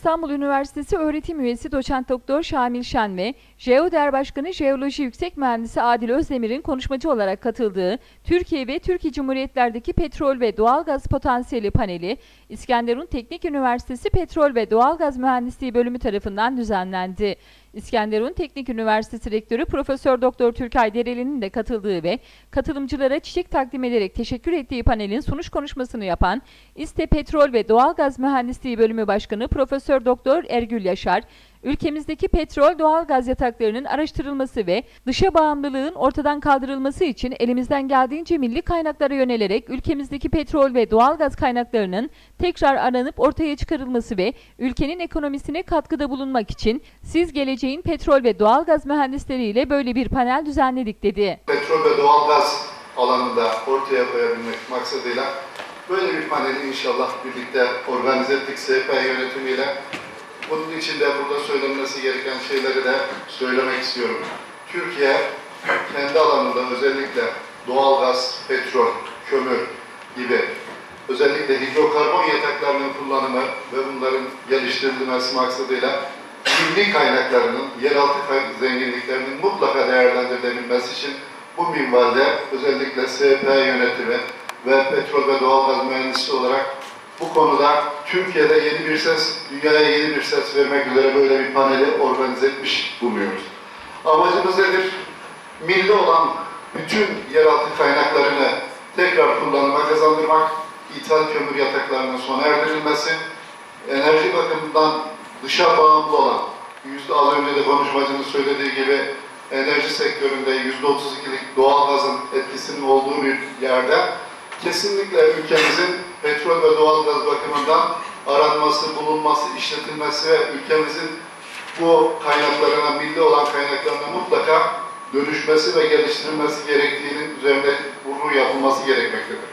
İstanbul Üniversitesi öğretim üyesi Doçent Doktor Şamil Şen ve JEODER Başkanı Jeoloji Yüksek Mühendisi Adil Özdemir'in konuşmacı olarak katıldığı Türkiye ve Türkiye Cumhuriyetler'deki petrol ve doğalgaz potansiyeli paneli, İskenderun Teknik Üniversitesi Petrol ve Doğalgaz Mühendisliği Bölümü tarafından düzenlendi. İskenderun Teknik Üniversitesi Rektörü Profesör Doktor Türkay Dereli'nin de katıldığı ve katılımcılara çiçek takdim ederek teşekkür ettiği panelin sunuş konuşmasını yapan İSTE Petrol ve Doğalgaz Mühendisliği Bölümü Başkanı Profesör Doktor Ergül Yaşar, ülkemizdeki petrol, doğalgaz yataklarının araştırılması ve dışa bağımlılığın ortadan kaldırılması için elimizden geldiğince milli kaynaklara yönelerek ülkemizdeki petrol ve doğalgaz kaynaklarının tekrar aranıp ortaya çıkarılması ve ülkenin ekonomisine katkıda bulunmak için siz geleceğin petrol ve doğalgaz mühendisleriyle böyle bir panel düzenledik dedi. Petrol ve doğalgaz alanında ortaya koyabilmek maksadıyla böyle bir paneli inşallah birlikte organize ettik SP yönetimiyle. Bunun için de burada söylenmesi gereken şeyleri de söylemek istiyorum. Türkiye kendi alanında özellikle doğalgaz, petrol, kömür gibi özellikle hidrokarbon yataklarının kullanımı ve bunların geliştirilmesi maksadıyla milli kaynaklarının, yeraltı zenginliklerinin mutlaka değerlendirilebilmesi için bu minvalde özellikle SP yönetimi ve petrol ve doğalgaz mühendisi olarak bu konuda Türkiye'de yeni bir ses, dünyaya yeni bir ses vermek üzere böyle bir paneli organize etmiş bulunuyoruz. Amacımız nedir? Milli olan bütün yeraltı kaynaklarını tekrar kullanıma kazandırmak, ithal kömür yataklarının sona erdirilmesi, enerji bakımından dışa bağımlı olan, az önce de konuşmacının söylediği gibi enerji sektöründe %32'lik doğalgazın etkisinin olduğu bir yerde kesinlikle ülkemizin petrol ve doğalgaz bakımından aranması, bulunması, işletilmesi ve ülkemizin bu kaynaklarına, milli olan kaynaklarına mutlaka dönüşmesi ve geliştirilmesi gerektiğinin üzerinde vurgu yapılması gerekmektedir.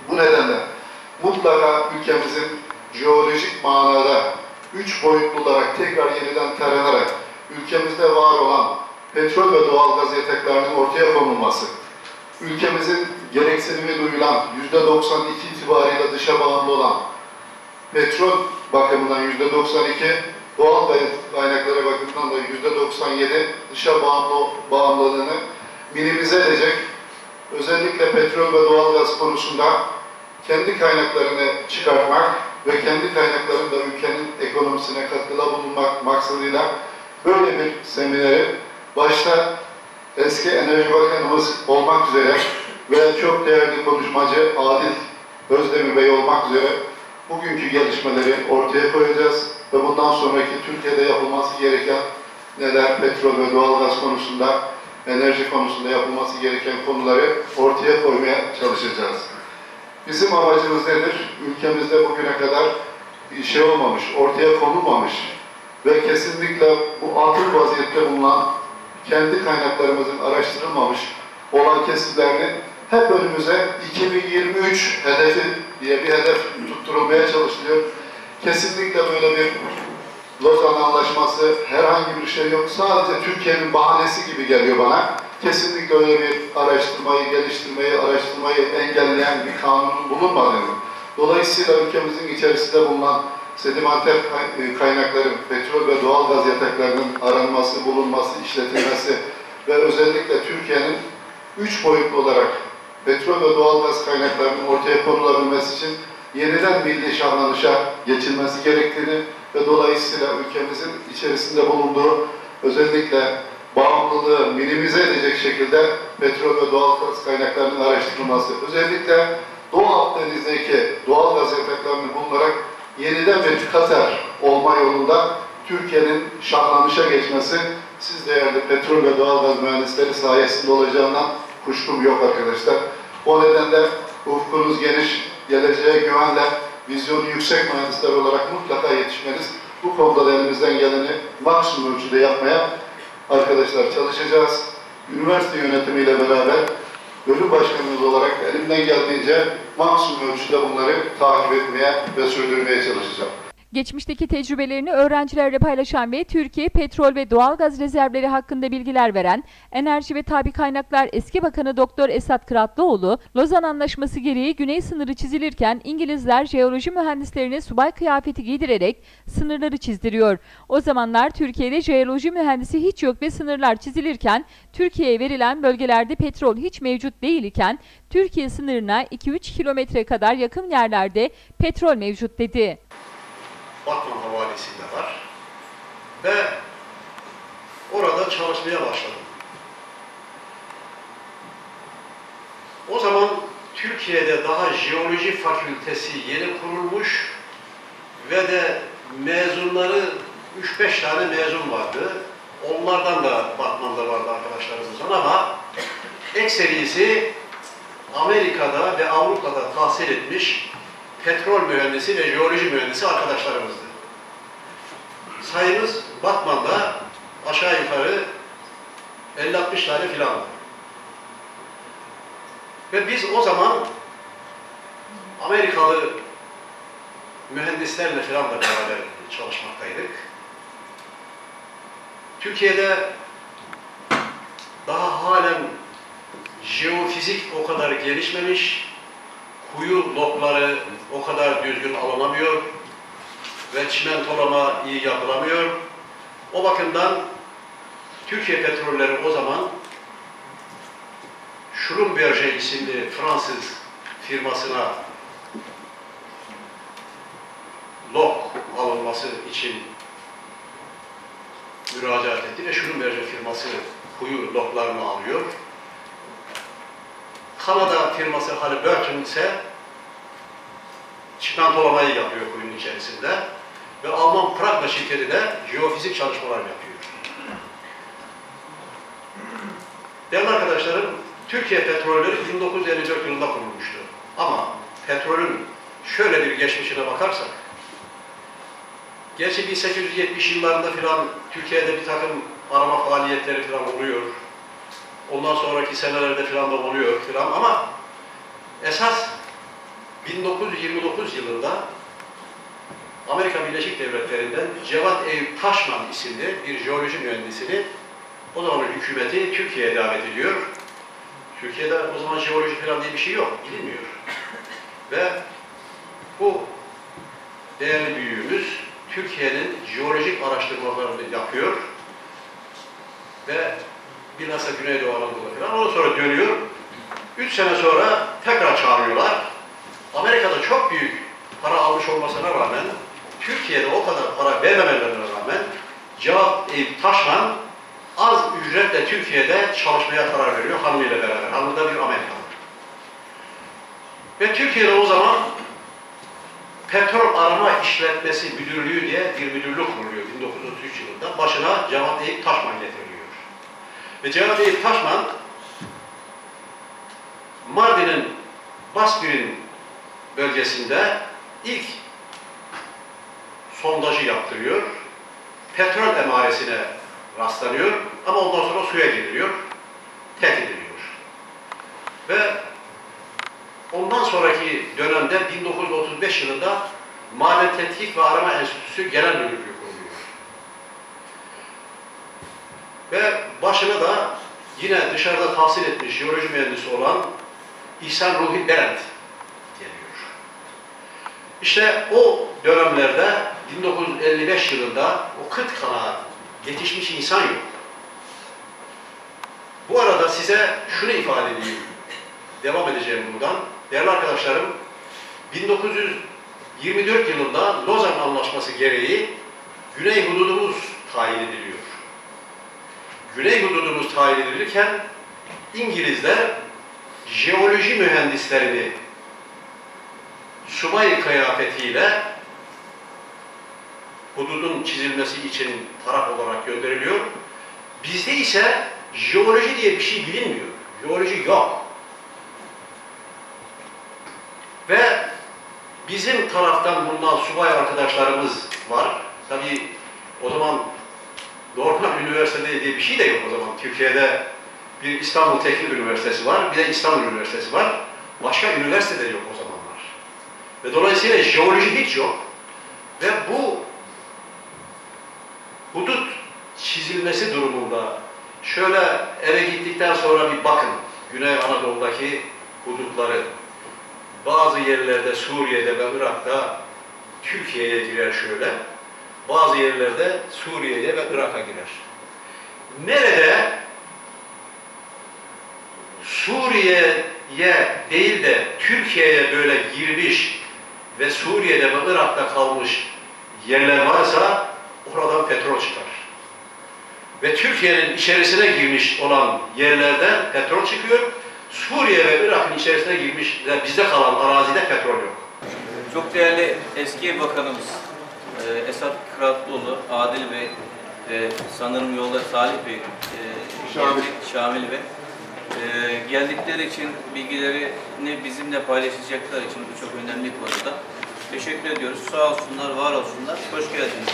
Bu nedenle mutlaka ülkemizin jeolojik manada 3 boyutlu olarak tekrar yeniden taranarak ülkemizde var olan petrol ve doğalgaz yataklarının ortaya konulması, ülkemizin gereksinimi duyulan %92 itibariyle dışa bağımlı olan petrol bakımından %92, doğal kaynakları bakımından da %97 dışa bağımlılığını minimize edecek, özellikle petrol ve doğalgaz konusunda kendi kaynaklarını çıkartmak ve kendi kaynaklarını da ülkenin ekonomisine katkıda bulunmak maksadıyla böyle bir semineri başta eski Enerji Bakanımız olmak üzere ve çok değerli konuşmacı Adil Özdemir Bey olmak üzere bugünkü gelişmeleri ortaya koyacağız ve bundan sonraki Türkiye'de yapılması gereken neler petrol ve doğalgaz konusunda, enerji konusunda yapılması gereken konuları ortaya koymaya çalışacağız. Bizim amacımız nedir? Ülkemizde bugüne kadar şey olmamış, ortaya konulmamış ve kesinlikle bu atıl vaziyette bulunan kendi kaynaklarımızın araştırılmamış olan kesimlerini hep önümüze 2023 hedefi diye bir hedef tutturulmaya çalışılıyor. Kesinlikle böyle bir Lozan Anlaşması herhangi bir şey yok. Sadece Türkiye'nin bahanesi gibi geliyor bana. Kesinlikle öyle bir araştırmayı, geliştirmeyi, araştırmayı engelleyen bir kanunun bulunmadığını. Dolayısıyla ülkemizin içerisinde bulunan sedimenter kaynakların, petrol ve doğalgaz yataklarının aranması, bulunması, işletilmesi ve özellikle Türkiye'nin 3 boyutlu olarak petrol ve doğalgaz kaynaklarının ortaya konulabilmesi için yeniden milli şahlanışa geçilmesi gerektiğini ve dolayısıyla ülkemizin içerisinde bulunduğu özellikle bağımlılığı minimize edecek şekilde petrol ve doğalgaz kaynaklarının araştırılması, özellikle Doğu Akdeniz'deki doğalgaz yataklarını bulunarak yeniden bir Katar olma yolunda Türkiye'nin şahlanışa geçmesi siz değerli petrol ve doğalgaz mühendisleri sayesinde olacağından kuşkum yok arkadaşlar. O nedenle ufkunuz geniş, geleceğe güvenle, vizyonu yüksek mühendisler olarak mutlaka yetişmeniz, bu konuda da elimizden geleni maksimum ölçüde yapmaya arkadaşlar çalışacağız. Üniversite yönetimiyle beraber bölüm başkanımız olarak elimden geldiğince maksimum ölçüde bunları takip etmeye ve sürdürmeye çalışacağım. Geçmişteki tecrübelerini öğrencilerle paylaşan ve Türkiye petrol ve doğalgaz rezervleri hakkında bilgiler veren Enerji ve Tabii Kaynaklar Eski Bakanı Doktor Esat Kıratlıoğlu, Lozan Anlaşması gereği güney sınırı çizilirken İngilizler jeoloji mühendislerine subay kıyafeti giydirerek sınırları çizdiriyor. O zamanlar Türkiye'de jeoloji mühendisi hiç yok ve sınırlar çizilirken Türkiye'ye verilen bölgelerde petrol hiç mevcut değil iken Türkiye sınırına 2-3 kilometre kadar yakın yerlerde petrol mevcut dedi. Batman Havalisi'nde var ve orada çalışmaya başladım. O zaman Türkiye'de daha jeoloji fakültesi yeni kurulmuş ve de mezunları 3-5 tane mezun vardı. Onlardan da Batman'da vardı arkadaşlarımızdan ama ekserisi Amerika'da ve Avrupa'da tahsil etmiş petrol mühendisi ve jeoloji mühendisi arkadaşlarımızdı. Sayımız Batman'da aşağı yukarı 50-60 tane filandı. Ve biz o zaman Amerikalı mühendislerle filan da beraber çalışmaktaydık. Türkiye'de daha halen jeofizik o kadar gelişmemiş, kuyu logları o kadar düzgün alınamıyor ve çimentolama iyi yapılamıyor. O bakımdan Türkiye Petrolleri o zaman Schlumberger isimli Fransız firmasına log alınması için müracaat etti ve Schlumberger firması kuyu loglarını alıyor. Kanada firması Halliburton ise çimentolamayı yapıyor kuyunun içerisinde ve Alman Pragma şirketi de jeofizik çalışmalar yapıyor. Değerli arkadaşlarım, Türkiye Petrolleri 1954 yılında kurulmuştu. Ama petrolün şöyle bir geçmişine bakarsak, gerçi 1870 yıllarında filan Türkiye'de bir takım arama faaliyetleri filan oluyor. Ondan sonraki senelerde filan da oluyor filan ama esas 1929 yılında Amerika Birleşik Devletleri'nden Cevat Eyüp Taşman isimli bir jeoloji mühendisini o zamanın hükümeti Türkiye'ye davet ediyor. Türkiye'de o zaman jeoloji falan diye bir şey yok, bilinmiyor. Ve bu değerli büyüğümüz Türkiye'nin jeolojik araştırmalarını yapıyor ve bilhassa Güneydoğu Anadolu'da falan. Ondan sonra dönüyor. 3 sene sonra tekrar çağırıyorlar. Amerika'da çok büyük para almış olmasına rağmen, Türkiye'de o kadar para vermemelerine rağmen Cevat Eyüp Taşman az ücretle Türkiye'de çalışmaya karar veriyor hanımıyla beraber. Hanımı da bir Amerikalı. Ve Türkiye'de o zaman Petrol Arama İşletmesi Müdürlüğü diye bir müdürlük kuruluyor 1933 yılında. Başına Cevat Eyüp Taşman getiriliyor. Ve Cevat Eyüp Taşman Mardin'in Baskül'ün bölgesinde ilk sondajı yaptırıyor. Petrol emaresine rastlanıyor ama ondan sonra suya giriliyor, terk ediliyor. Ve ondan sonraki dönemde 1935 yılında Maden Tetkik ve Arama Enstitüsü Genel Müdürlüğü kuruluyor. Ve başına da yine dışarıda tahsil etmiş jeoloji mühendisi olan İhsan Ruhi Berent geliyor. İşte o dönemlerde 1955 yılında o kıt kanaat yetişmiş insan yok. Bu arada size şunu ifade edeyim. Devam edeceğim buradan. Değerli arkadaşlarım, 1924 yılında Lozan Anlaşması gereği Güney hududumuz tayin ediliyor. Güney hududumuz tayin edilirken İngilizler jeoloji mühendislerini subay kıyafetiyle hududun çizilmesi için taraf olarak gönderiliyor. Bizde ise jeoloji diye bir şey bilinmiyor. Jeoloji yok. Ve bizim taraftan bulunan subay arkadaşlarımız var. Tabii o zaman normal üniversite diye bir şey de yok o zaman. Türkiye'de bir İstanbul Teknik Üniversitesi var, bir de İstanbul Üniversitesi var. Başka üniversite de yok o zamanlar. Ve dolayısıyla jeoloji hiç yok. Ve bu hudut çizilmesi durumunda şöyle eve gittikten sonra bir bakın Güney Anadolu'daki hudutları. Bazı yerlerde Suriye'de ve Irak'ta Türkiye'ye girer şöyle. Bazı yerlerde Suriye'ye ve Irak'a girer. Nerede Suriye'ye değil de Türkiye'ye böyle girmiş ve Suriye'de ve Irak'ta kalmış yerler varsa oradan petrol çıkar. Ve Türkiye'nin içerisine girmiş olan yerlerden petrol çıkıyor. Suriye ve Irak'ın içerisine girmiş ve bizde kalan arazide petrol yok. Çok değerli eski bakanımız Esat Kıratlıoğlu, Adil Bey ve sanırım yolda Salih Bey, Şamil Bey geldikleri için bilgilerini bizimle paylaşacaklar için bu çok önemli konuda. Teşekkür ediyoruz. Sağ olsunlar, var olsunlar. Hoş geldiniz.